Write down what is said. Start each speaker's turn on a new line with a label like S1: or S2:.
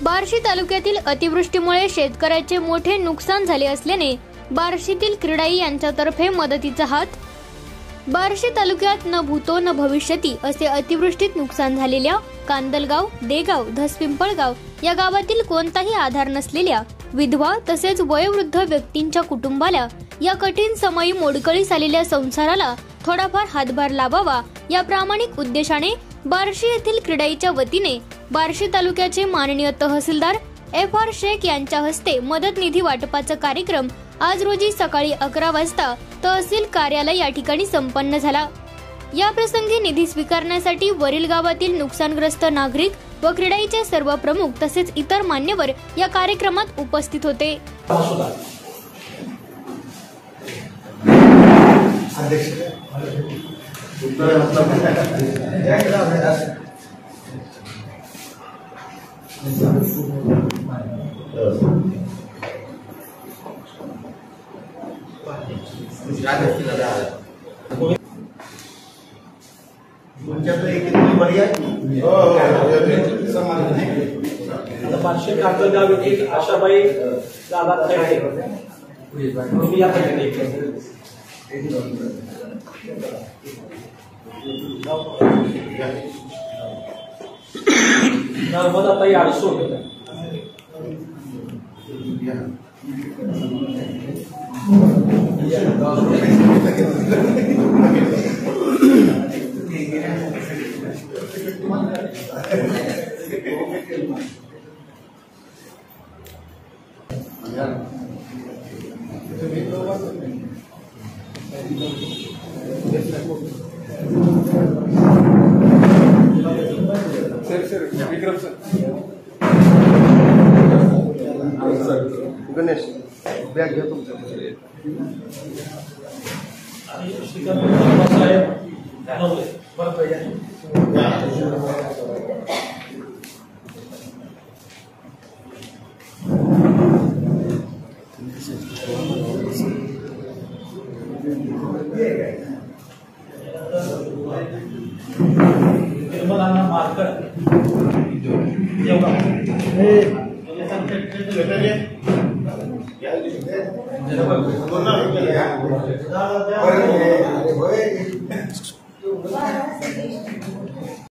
S1: बार्शी तालुक्यातील अतिवृष्टीमुळे शेतकऱ्याचे मोठे नुकसान झाले असल्याने बार्शीतील क्रीडाई यांच्यातर्फे मदतीचा हात। बार्शी तालुक्यात न भूतो न भविष्यती असे अतिवृष्टीत नुकसान झालेल्या कांदलगाव, देगाव, धसपिंपळगाव या गावातील कोणताही आधार नसलेल्या विधवा तसेच वयोवृद्ध व्यक्तींच्या कुटुंबाला या कठीण समयी मोडकळीस आलेल्या संसाराला थोडाफार हातभार लावावा या प्रामाणिक उद्देशाने बार्शी येथील क्रीडाईच्या वतीने बार्शी तालुक्याचे माननीय तहसीलदार FR शेख यांच्या हस्ते मदत निधी वाटपाचा कार्यक्रम आज रोजी सकाळी 11 वाजता तहसील कार्यालय या ठिकाणी संपन्न झाला। या प्रसंगी निधी स्वीकारण्यासाठी वरील गावातील नुकसानग्रस्त नागरिक व क्रीडाईचे सर्व प्रमुख तसेच इतर मान्यवर या कार्यक्रमात उपस्थित होते।
S2: बार्शी कांदलगाव येथील आशाबाई दादा नर्मदाताई आडसूळ
S3: गणेश बॅग घ्या तुमच्या
S2: मार्कर